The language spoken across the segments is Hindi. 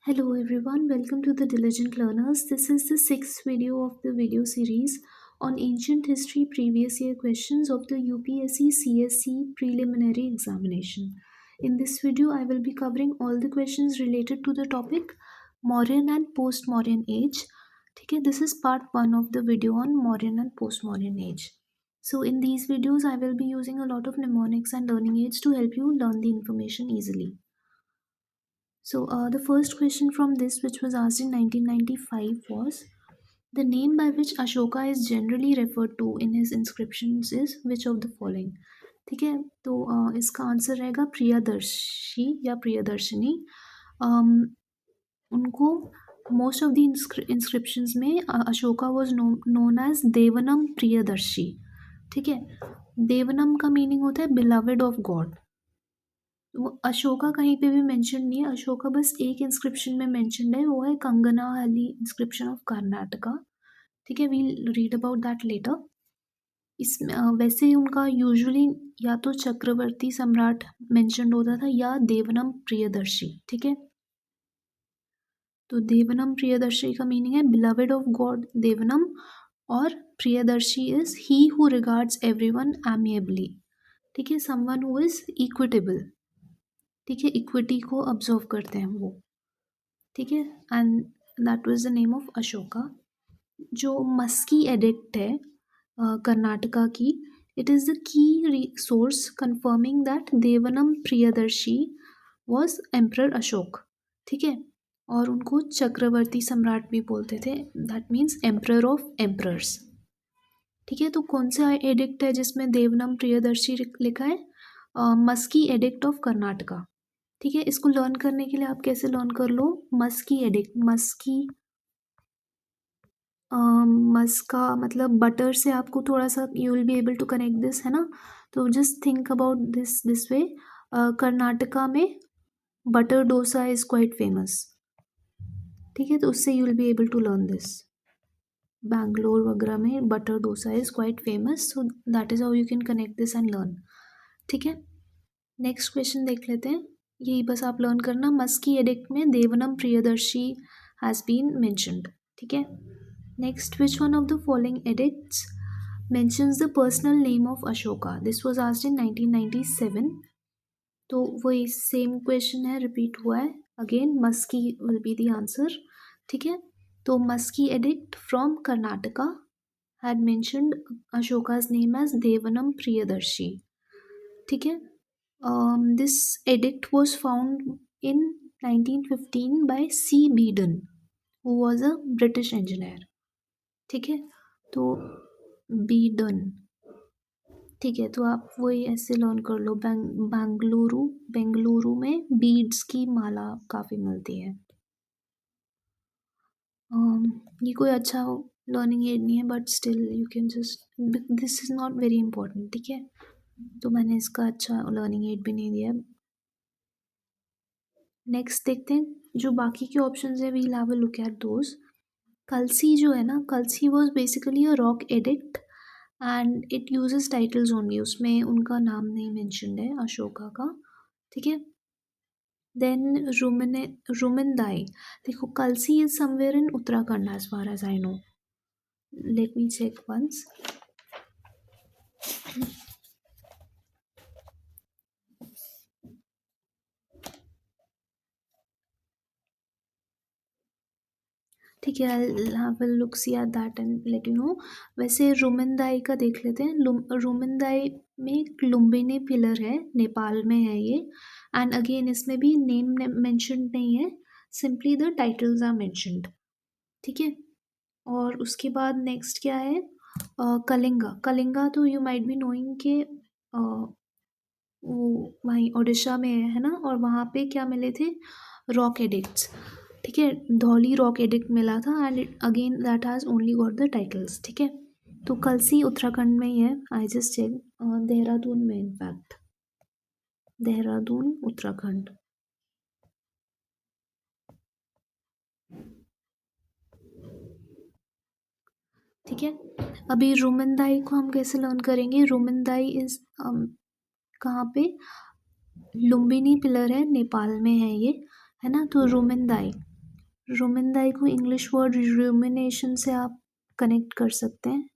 Hello everyone, welcome to the Diligent Learners. This is the sixth video of the video series on ancient history previous year questions of the UPSC CSE Preliminary Examination. In this video, I will be covering all the questions related to the topic Mauryan and Post-Mauryan Age. Okay, this is part 1 of the video on Mauryan and Post-Mauryan Age. So in these videos, I will be using a lot of mnemonics and learning aids to help you learn the information easily. So the first question from this, which was asked in 1995, was the name by which Ashoka is generally referred to in his inscriptions is which of the following. ठीक है, तो इसका आंसर रहेगा प्रियदर्शी या प्रियदर्शिनी. उनको मोस्ट ऑफ द इंस्क्रिप्शंस में Ashoka was known as Devanam Priyadarshi. ठीक है, देवनम का मीनिंग होता है बिलवेड ऑफ गॉड. वो अशोका कहीं पे भी मेंशन नहीं है. अशोका बस एक इंस्क्रिप्शन में मेंशन है, वो है कंगना हली इंस्क्रिप्शन ऑफ कर्नाटका. ठीक है, we'll read about that letter. इसमें वैसे उनका यूजुअली या तो चक्रवर्ती सम्राट मेंशन होता था या देवनम प्रियदर्शी. ठीक है, तो देवनम प्रियदर्शी का मीनिंग है बिलवेड ऑफ गॉड देवनम, और Priyadarshi is he who regards everyone amiably. ठीक है, समवन हु इज इक्विटेबल. ठीक है, इक्विटी को ऑब्जर्व करते हैं वो. ठीक है, and that was the name of Ashoka. जो मस्की एडिक्ट है कर्नाटका की, it is the key source confirming that Devanam Priyadarshi was emperor Ashok. ठीक है, और उनको चक्रवर्ती सम्राट भी बोलते थे. That means emperor of emperors. ठीक है, तो कौन सा एडिक्ट है जिसमें देवनम प्रियदर्शी लिखा है? Maski edict of Karnataka. ठीक है, इसको लर्न करने के लिए आप कैसे लर्न कर लो? मस्की एडिक्ट, मस्की मस्का मतलब बटर से आपको थोड़ा सा you will be able to connect this, है ना. तो just think about this way. Karnataka में butter dosa is quite famous. ठीक है, तो उससे you will be able to learn this. Bangalore वगैरह में butter dosa is quite famous, so that is how you can connect this and learn. ठीक है, नेक्स्ट क्वेश्चन देख लेते हैं. यही बस आप लर्न करना, मस्की एडिक्ट में Devanam Priyadarshi has been mentioned. ठीक है, next, which one of the following edicts mentions the personal name of Ashoka? This was asked in 1997. तो वही सेम क्वेश्चन है, रिपीट हुआ है. Again Maski will be the answer. ठीक है, तो Maski edict from Karnataka had mentioned Ashoka's name as Devanam Priyadarshi. ठीक है, this edict was found in 1915 by C. Beedon, who was a British engineer. ठीक है, तो बीडन. ठीक है, तो आप वही ऐसे लर्न कर लो. बेंगलुरु में बीड्स की माला काफ़ी मिलती है. ये कोई अच्छा लर्निंग एड नहीं है, but still you can just, this is not very important. ठीक है, तो मैंने इसका अच्छा लर्निंग एड भी नहीं दिया. नेक्स्ट देखते हैं जो बाकी के ऑप्शंस है, we'll have a look at those. Kalsi जो है ना, Kalsi was basically a rock edict and it uses titles only. उसमें उनका नाम नहीं मेंशन्ड है अशोका का. ठीक है, देन रुमिनदाई. देखो, Kalsi is somewhere in Uttarakhand as far as I know. Let me check once. ठीक है, I have a look see at that and let you know. वैसे रुमिनदाई का देख लेते हैं. रुमिनदाई में एक लुम्बिनी पिलर है, नेपाल में है ये. एंड अगेन इसमें भी नेम मेंशन्ड नहीं है, simply the titles are mentioned. ठीक है, और उसके बाद नेक्स्ट क्या है? कलिंगा. कलिंगा तो यू माइट बी नोइंग के वो वहीं उड़ीसा में है ना, और वहाँ पे क्या मिले थे? Rock addicts. ठीक है, धौली रॉक एडिक्ट मिला था and again that has only got the titles. ठीक है, तो कलसी उत्तराखंड में ही है. आई जस्ट चेक, देहरादून में, इनफैक्ट देहरादून उत्तराखंड. ठीक है, अभी रुमिनदाई को हम कैसे लर्न करेंगे? रुमिनदाई इज कहाँ पे? लुम्बिनी पिलर है, नेपाल में है ये, है ना. तो रुमिनदाई, रुमिनदाई को इंग्लिश वर्ड रूमिनेशन से आप कनेक्ट कर सकते हैं।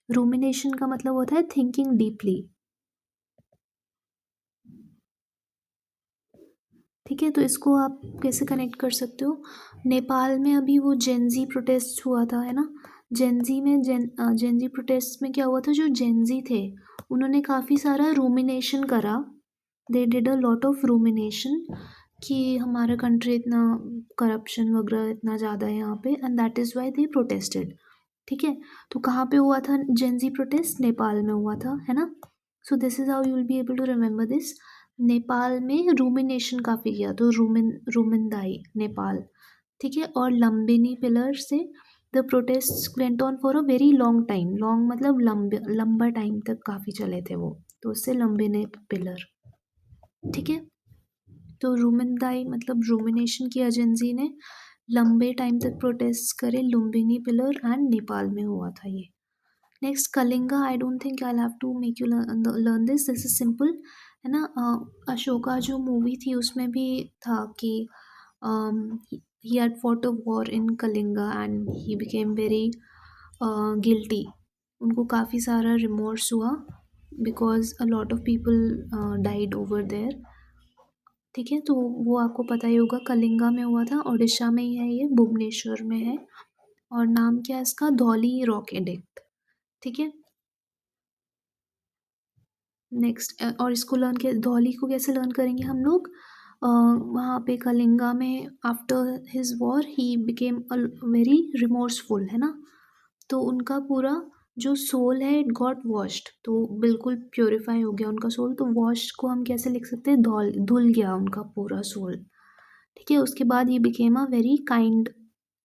रूमिनेशन का मतलब होता है थिंकिंग डीपली। ठीक है, तो इसको आप कैसे कनेक्ट कर सकते हो? नेपाल में अभी वो जेनजी प्रोटेस्ट हुआ था, है ना? जेनजी प्रोटेस्ट में क्या हुआ था, जो जेनजी थे उन्होंने काफ़ी सारा रूमिनेशन करा। They did a lot of rumination कि हमारा कंट्री इतना करप्शन वगैरह इतना ज़्यादा है यहाँ पे, and that is why they protested. ठीक है, तो कहाँ पे हुआ था जेनजी प्रोटेस्ट? नेपाल में हुआ था, है ना? So this is how you will be able to remember this. Nepal में रूमिनेशन काफ़ी किया, तो रूमिनदाई नेपाल। ठीक है, और लंबिनी पिलर से the protest went on for a very long time. Long मतलब लंबा टाइम तक काफ़ी चले थे वो, तो उससे लंबिनी पिलर। ठीक है, तो रूमिनदाई मतलब रूमिनेशन किया जेनजी ने, लंबे टाइम तक प्रोटेस्ट करे लुम्बिनी पिलर, एंड नेपाल में हुआ था ये। Next Kalinga, I don't think I have to make you learn this is simple, है ना? अशोका जो मूवी थी उसमें भी था कि he had fought a war in Kalinga and he became very guilty. उनको काफ़ी सारा रिमोर्स हुआ because a lot of people died over there. ठीक है, तो वो आपको पता ही होगा, कलिंगा में हुआ था, उड़ीसा में ही है ये, भुवनेश्वर में है, और नाम क्या है इसका? Dhauli rock edict. ठीक है, नेक्स्ट और इसको लर्न के धौली को कैसे लर्न करेंगे हम लोग? वहाँ पे कलिंगा में after his war he became a very remorseful, है ना? तो उनका पूरा जो सोल है इट गॉट वॉश्ड, तो बिल्कुल प्योरीफाई हो गया उनका सोल। तो वॉश को हम कैसे लिख सकते हैं? धौल, धुल गया उनका पूरा सोल। ठीक है, उसके बाद ही became a very kind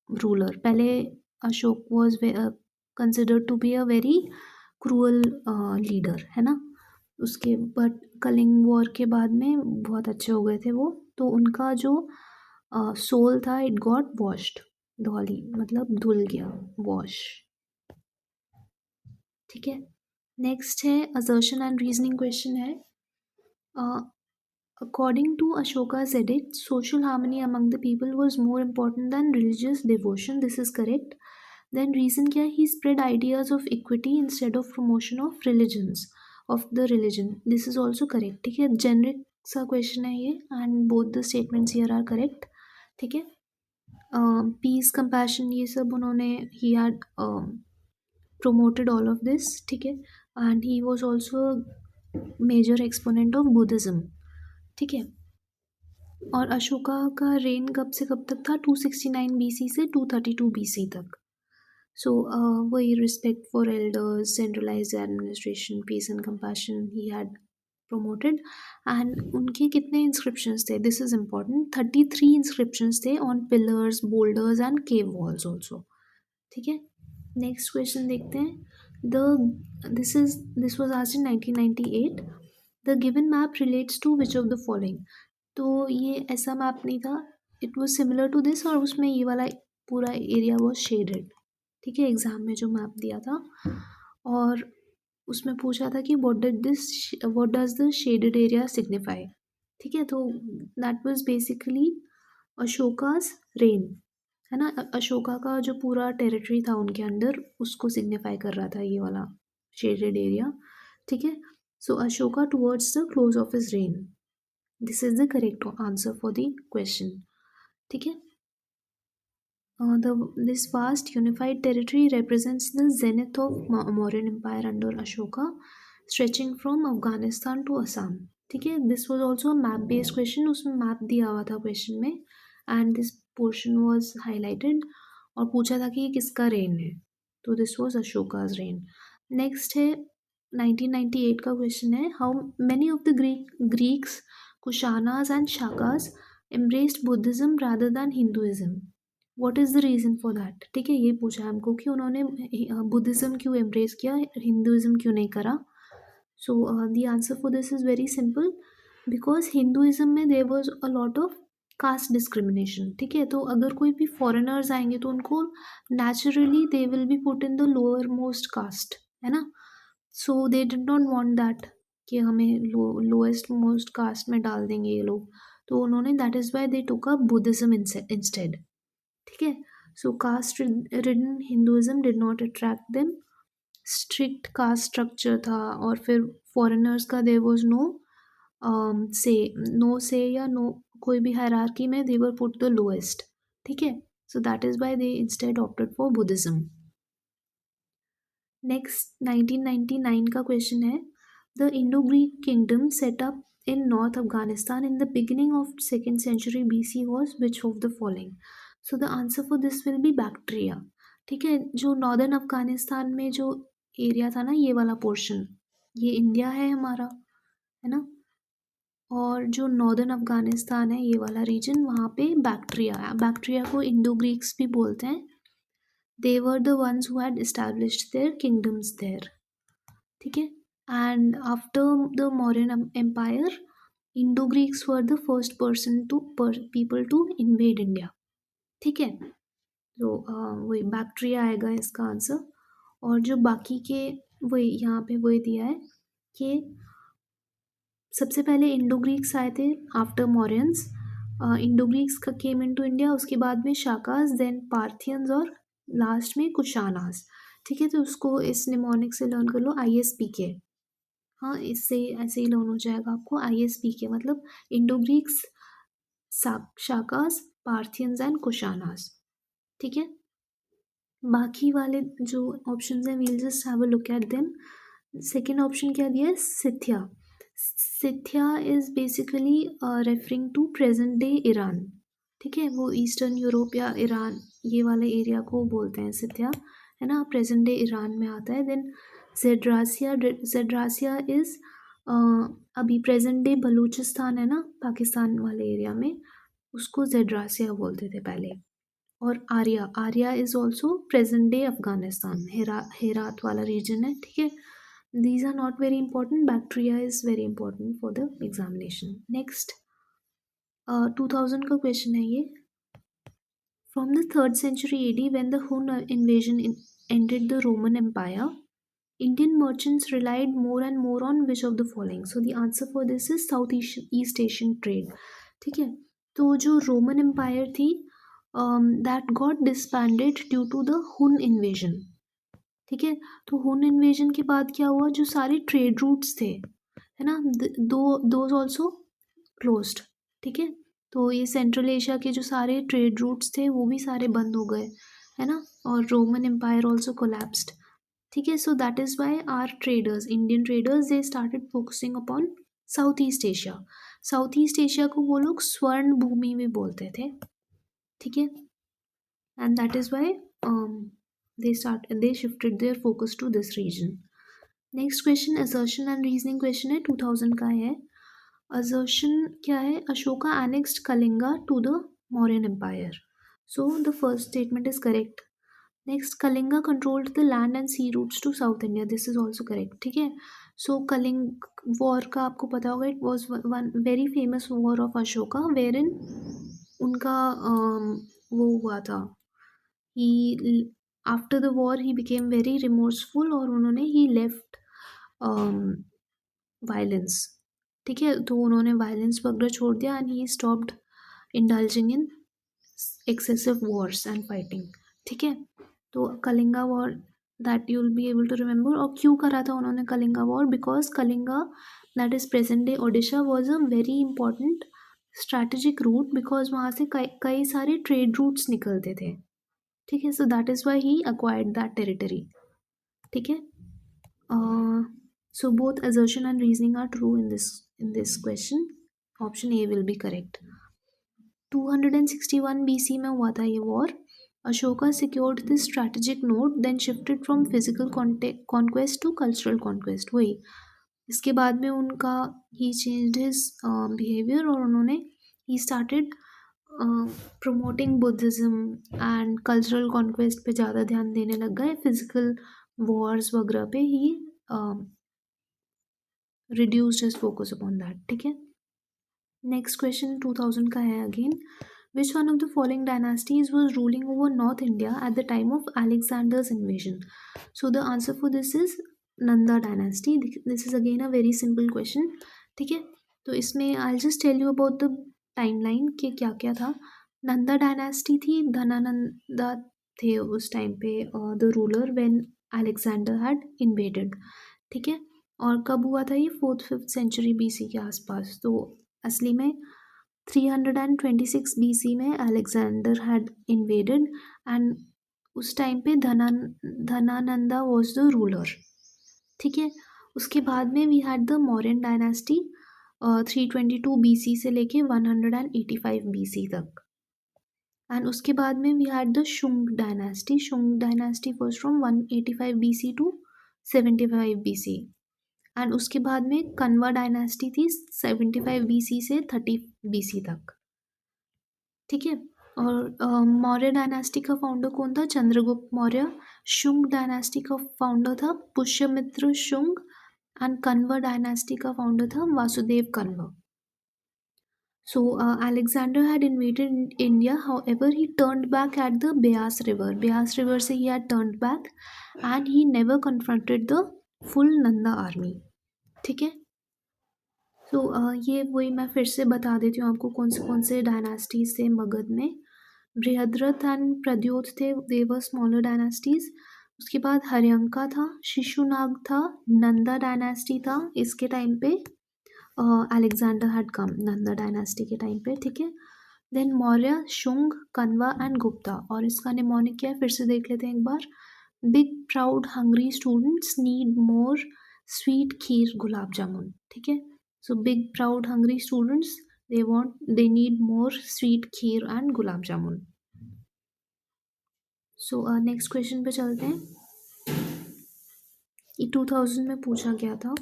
ruler. पहले Ashok was considered to be a very cruel leader, है ना? उसके बट कलिंग वॉर के बाद में बहुत अच्छे हो गए थे वो। तो उनका जो सोल था इट गॉट वॉश्ड, धौली मतलब धुल गया, वॉश। ठीक है, नेक्स्ट है असर्शन एंड रीजनिंग क्वेश्चन है। According to Ashoka's edict, social harmony among the people was more important than religious devotion. This is correct. Then reason क्या है? He spread ideas of equity instead of promotion of religions, of the religion. This is also correct. ठीक है, generic सा question है ये, and both the statements here are correct. ठीक है, peace, compassion ये सब उन्होंने, he had promoted all of this. ठीक है, and he was also major exponent of Buddhism. ठीक है, और अशोका का रेन कब से कब तक था? 269 BC से 232 BC तक। सो वही respect for elders, centralised administration, peace and compassion he had promoted। And उनके कितने इंस्क्रिप्शंस थे? दिस इज इम्पॉर्टेंट, 33 इंस्क्रिप्शंस थे on pillars, boulders and cave walls also. ठीक है, नेक्स्ट क्वेश्चन देखते हैं। This was asked in 1998। The given map relates to which of the following? तो ये ऐसा मैप नहीं था, it was similar to this, और उसमें ये वाला पूरा एरिया वाज शेडेड। ठीक है, एग्जाम में जो मैप दिया था, और उसमें पूछा था कि what does the shaded area signify? ठीक है, तो दैट वाज बेसिकली अशोकास रेन, है ना? अशोका का जो पूरा टेरिटरी था उनके अंडर, उसको सिग्निफाई कर रहा था ये वाला शेडेड एरिया। ठीक है, so Ashoka towards the close of his reign, this is the correct answer for the question. ठीक है, this vast unified territory represents the zenith of Mauryan Empire under Ashoka, stretching from Afghanistan to Assam. ठीक है, this was also a map based question, उसमें मैप दिया हुआ था क्वेश्चन में, and this portion was highlighted, और पूछा था कि ये किसका रेन है, तो this was Ashoka's reign. Next है 1998 का क्वेश्चन है, how many of the Greeks, Kushanas and Shakas embraced Buddhism rather than Hinduism? What is the reason for that? ठीक है, ये पूछा है हमको कि उन्होंने बुद्धिज़्म क्यों एम्ब्रेस किया, हिंदुइज्म क्यों नहीं करा? So the answer for this is very simple, because Hinduism में there was a lot of caste discrimination. ठीक है, तो अगर कोई भी फॉरेनर्स आएंगे तो उनको naturally they will be put in the lower most caste, है ना? So they did not want that कि हमें लोएस्ट मोस्ट कास्ट में डाल देंगे ये लोग, तो उन्होंने that is why they took up Buddhism instead. ठीक है। So caste ridden Hinduism did not attract them, strict caste structure था, और फिर फॉरेनर्स का there was no say, no say या नो कोई भी हायरार्की में, they were put the lowest. ठीक है। So that is why they instead opted for Buddhism. Next 1999 का क्वेश्चन है, the Indo Greek kingdom set up in north Afghanistan in the beginning of second century BC was which of the following. So the answer for this will be Bactria. ठीक है। जो नॉर्दर्न अफगानिस्तान में जो एरिया था ना, ये वाला पोर्शन, ये इंडिया है हमारा, है ना, और जो नॉर्दर्न अफगानिस्तान है ये वाला रीजन, वहाँ पे बैक्ट्रिया, बैक्ट्रिया को इंडो ग्रीक्स भी बोलते हैं। They were the ones who had established their kingdoms there. ठीक है। And after the Mauryan empire, Indo Greeks were the first person to people to invade India. ठीक है। तो वही बैक्ट्रिया आएगा इसका आंसर। और जो बाकी के, वही यहाँ पे वही दिया है कि सबसे पहले इंडो ग्रीक्स आए थे आफ्टर मौर्यंस, इंडो ग्रीक्स का केम इनटू इंडिया, उसके बाद में शाकास, देन पार्थियंस, और लास्ट में कुशानास। ठीक है। तो उसको इस निमोनिक से लर्न कर लो, ISPK। हाँ, इससे ऐसे ही लर्न हो जाएगा आपको, ISPK मतलब Indo Greeks, Shakas, Parthians and Kushanas. ठीक है। बाकी वाले जो ऑप्शंस हैं, we'll just have a look at them. Second option क्या दिया है, Scythia. Scythia is basically referring to present day Iran. ठीक है। वो ईस्टर्न यूरोप या ईरान, ये वाले एरिया को बोलते हैं सिथिया, है ना, प्रेजेंट डे ईरान में आता है। देन जेड्रासिया, जेड्रासिया इज अभी प्रेजेंट डे बलूचिस्तान है ना, पाकिस्तान वाले एरिया में, उसको जेड्रासिया बोलते थे पहले। और Arya, Arya is also present day Afghanistan, Herat वाला रीजन है। ठीक है। These are not very important. Bacteria is very important for the examination. Next, 2000 का question है ये। From the 3rd century AD, when the Hun invasion ended the Roman Empire, Indian merchants relied more and more on which of the following? So the answer for this is Southeast Asian trade. ठीक है। तो जो रोमन एम्पायर थी, that got disbanded due to the Hun invasion। ठीक है। तो हुन इन्वेजन के बाद क्या हुआ, जो सारे ट्रेड रूट्स थे, है ना, दोज ऑल्सो क्लोज्ड। ठीक है। तो ये सेंट्रल एशिया के जो सारे ट्रेड रूट्स थे वो भी सारे बंद हो गए, है ना, और रोमन एम्पायर ऑल्सो कोलैप्स्ड। ठीक है। So that is why are traders, Indian traders, they started focusing upon South East Asia. South East Asia को वो लोग स्वर्ण भूमि भी बोलते थे। ठीक है। and that is why they shifted their focus to this region. Next question, assertion and reasoning question है, 2000 का है। assertion क्या है, Ashoka annexed Kalinga to the Mauryan Empire. So the first statement is correct. Next, Kalinga controlled the land and sea routes to South India. This is also correct. ठीक है। So कलिंग वॉर का आपको पता होगा, it was one very famous war of Ashoka wherein उनका वो हुआ था, he after the war he became very remorseful, और उन्होंने he left violence। ठीक है। तो उन्होंने वायलेंस वगैरह छोड़ दिया, and he stopped indulging in excessive wars and fighting. ठीक है। तो Kalinga war, that you will be able to remember. और क्यों करा था उन्होंने Kalinga war, because Kalinga, that is present day Odisha, was a very important strategic route, because वहाँ से कई सारे ट्रेड रूट्स निकलते थे। ठीक है। So that is why he acquired that territory. ठीक है। So both assertion and reasoning are true in this question. Option A will be correct. 261 BC में हुआ था ये war. Ashoka secured this strategic node, then shifted from physical conquest to cultural conquest। वही, इसके बाद में उनका he changed his behavior, और उन्होंने he started promoting Buddhism and cultural conquest पे ज़्यादा ध्यान देने लग गए, physical wars वगैरह पे ही reduced his focus upon that। ठीक है। नेक्स्ट क्वेश्चन 2000 का है again. Which one of the following dynasties was ruling over north India at the time of Alexander's invasion. So the answer for this is Nanda dynasty. This is again a very simple question. ठीक है। तो इसमें I just tell you about the timeline कि क्या क्या था। नंदा डायनेस्टी थी, धनानंदा थे उस टाइम पे the ruler when Alexander had invaded. ठीक है, और कब हुआ था ये? 4th-5th सेंचुरी बीसी के आसपास। तो असली में 326 बीसी में अलेक्जेंडर हैड इन्वेडेड, एंड उस टाइम पे धनानंदा वॉज द रूलर। ठीक है, उसके बाद में we had the Mauryan dynasty 322 BC से लेके 185 बीसी तक, एंड उसके बाद में we had the Shunga dynasty. Shunga dynasty was from 185 BC to 75 BC, and उसके बाद में कन्वा डायनेस्टी थी 75 बीसी से 30 बीसी तक। ठीक है, और मौर्य डायनेस्टी का फाउंडर कौन था? चंद्रगुप्त मौर्य। शुंग डायनेस्टी का फाउंडर था पुष्यमित्र शुंग, एंड कन्वा डायनेस्टी का फाउंडर था Vasudev Kanva. So Alexander had invaded India. However, he turned back at the Beas River. Beas River से he had turned back, and he never confronted the full Nanda army. ठीक है, तो ये वही मैं फिर से बता देती हूँ आपको कौन से डायनास्टीज थे मगध में। बृहद्रथ एंड प्रद्योत थे, दे वर स्मॉलर डायनास्टीज। उसके बाद हर्यंका था, शिशुनाग था, नंदा डायनास्टी था इसके टाइम पे, Alexander had come Nanda dynasty के टाइम पे। ठीक है, देन मौर्य, शुंग, कन्वा एंड गुप्ता। और इसका निमोनिक क्या है फिर से देख लेते हैं एक बार। Big proud hungry students need more sweet kheer gulab jamun. ठीक है, सो big proud hungry students they need more sweet kheer and gulab jamun. So next question पे चलते हैं। ये 2000 में पूछा गया था।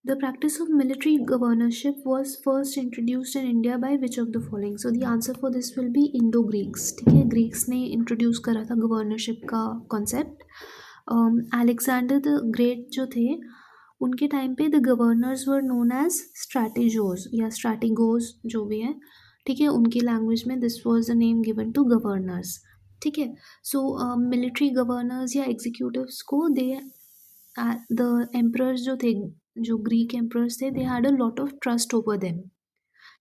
The practice of military governorship was first introduced in India by which of the following? So the answer for this will be Indo-Greeks. ठीक है, ग्रीक्स ने इंट्रोड्यूस करा था गवर्नरशिप का कॉन्सेप्ट। अलेक्जेंडर द ग्रेट जो थे उनके टाइम पे the governors were known as strategos या स्ट्रैटेगोज जो भी है। ठीक है, उनकी लैंग्वेज में this was the name given to governors. ठीक है, सो मिलिट्री गवर्नर्स या एग्जीक्यूटिव्स को दे द एम्परर्स जो थे, जो ग्रीक एम्परर्स थे, they had a lot of trust over them.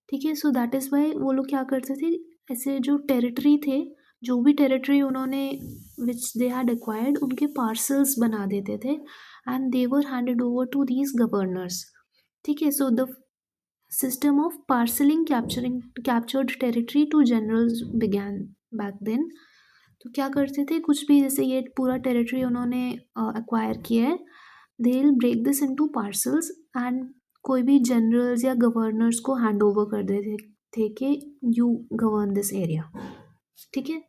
ठीक है, सो दैट इज़ वाई वो लोग क्या करते थे, ऐसे जो टेरिटरी थे, जो भी टेरिटरी उन्होंने विच दे हैड एक्वायर्ड, उनके पार्सल्स बना देते थे, and they were handed over to these governors. ठीक है, so the system of parcelling captured territory to generals began back then. तो क्या करते थे, कुछ भी जैसे ये पूरा टेरिटरी उन्होंने एक्वायर किया है, they will break this into parcels, and कोई भी जनरल्स या गवर्नर्स को हैंड ओवर कर देते थे कि यू गवर्न दिस एरिया। ठीक है,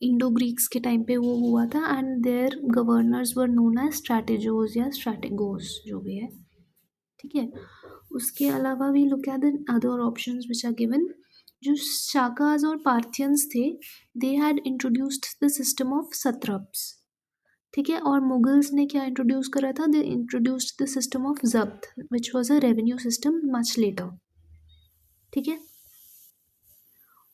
इंडो ग्रीक्स के टाइम पे वो हुआ था, and their governors were known as strategos या स्ट्रैटेगोस जो भी है। ठीक है, उसके अलावा भी look at the other options which are given. जो शाकाज और पार्थियंस थे, they had introduced the system of satraps. ठीक है, और मुगल्स ने क्या इंट्रोड्यूस करा था, they introduced the system of zabt which was a revenue system much later. ठीक है,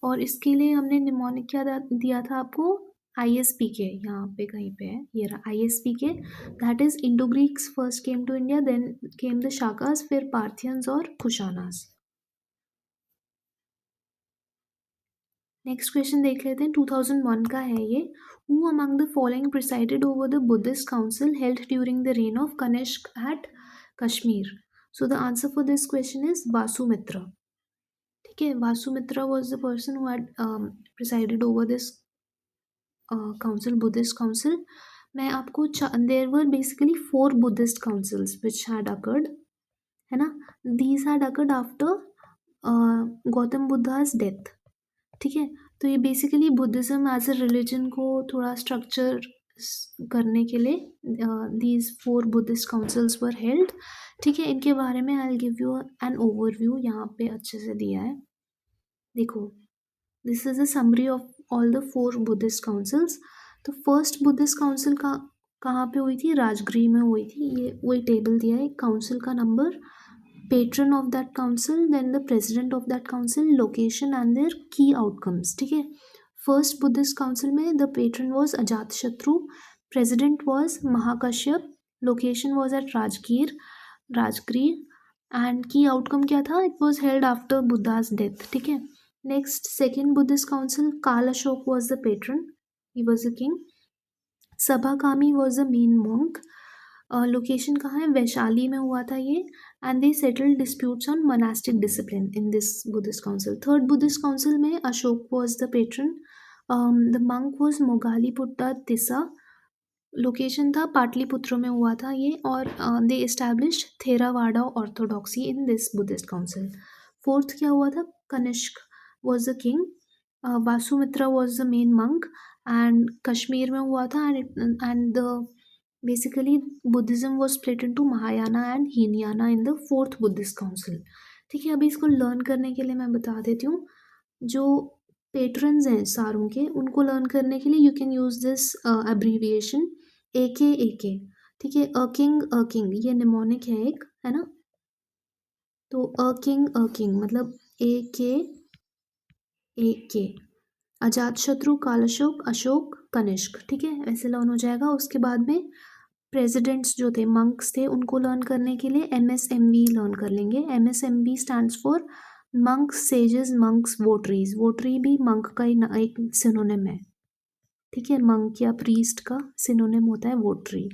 और इसके लिए हमने निमोनिक क्या दिया था आपको, ISP के, यहाँ पे कहीं पे है, ये रहा ISP के, that is Indo Greeks first came to India, then came the Shakas, फिर पार्थियंस और कुशानास। नेक्स्ट क्वेश्चन देख लेते हैं, 2001 का है ये। Who among the following presided over the Buddhist council held during the reign of Kanishk at Kashmir? So the answer for this question is Vasumitra. ठीक है, Vasumitra was the person who had presided over this council, Buddhist council. मैं आपको there were basically 4 Buddhist councils which had occurred, है ना? These had occurred after Gautam Buddha's death. ठीक है, तो ये basically Buddhism as a religion को थोड़ा स्ट्रक्चर करने के लिए these 4 Buddhist councils were held. ठीक है, इनके बारे में I will give you an overview, यहाँ पे अच्छे से दिया है, देखो। This is a summary of all the 4 Buddhist councils. तो फर्स्ट बुद्धिस्ट काउंसिल का कहाँ पे हुई थी, राजगृह में हुई थी। ये वही टेबल दिया है, काउंसिल का number, patron of that council, then the president of that council, location and their key outcomes. ठीक है, फर्स्ट बुद्धिस्ट काउंसिल में the patron was Ajatashatru, president was Mahakashyap, location was at Rajgriha, and key outcome क्या था, it was held after Buddha's death. ठीक है, Next, second Buddhist council, Kala Ashok was the patron. He was a king. Sabakami was the main monk. Location कहाँ है? वैशाली में हुआ था ये. And they settled disputes on monastic discipline in this Buddhist council. Third Buddhist council में Ashoka was the patron. The monk was Moggaliputta Tissa. Location था पाटलिपुत्र में हुआ था ये. और they establish Theravada orthodoxy in this Buddhist council. Fourth क्या हुआ था? Kanishka was the king. Vasumitra was the main monk. And Kashmir में हुआ था. And the basically Buddhism was split into Mahayana and Hinayana in the fourth Buddhist council. ठीक है, अभी इसको लर्न करने के लिए मैं बता देती हूँ. जो पेट्रन्स हैं सारों के, उनको लर्न करने के लिए you can use this abbreviation A K. ठीक है, अ किंग ये निमोनिक है एक, है ना. तो अ किंग मतलब ए के. अजात शत्रु, कालाशोक, अशोक, कनिष्क. ठीक है, ऐसे लर्न हो जाएगा. उसके बाद में प्रेसिडेंट्स जो थे, मंक्स थे, उनको लर्न करने के लिए MSMV लर्न कर लेंगे. MSMV stands for monks, sages, monks, votaries. Votary भी मंक का ही एक सिनोनिम है. ठीक है, मंक या प्रीस्ट का सिनोनिम होता है वोटरी.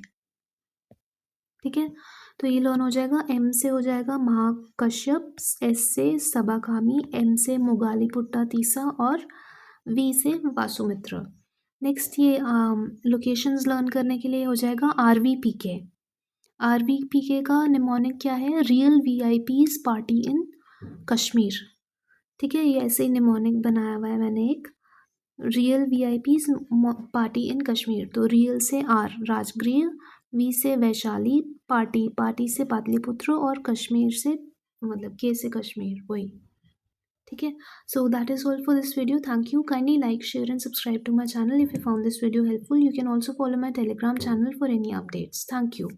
ठीक है, तो ये लर्न हो जाएगा. M से हो जाएगा महाकश्यप, S से सबाकामी, M से मोगालीपुट्टा तीसा और V से वासुमित्र. नेक्स्ट ये लोकेशंस लर्न करने के लिए हो जाएगा RVPK. RVPK का निमोनिक क्या है? रियल VIPs पार्टी इन कश्मीर. ठीक है, ये ऐसे ही निमोनिक बनाया हुआ है मैंने एक. रियल VIPs पार्टी इन कश्मीर. तो रियल से R राजगृह, V से वैशाली, पार्टी से पाटलिपुत्र और कश्मीर से मतलब K से कश्मीर, वही. ठीक है, so that is all for this video. Thank you. Kindly like, share and subscribe to my channel if you found this video helpful. You can also follow my Telegram channel for any updates. Thank you.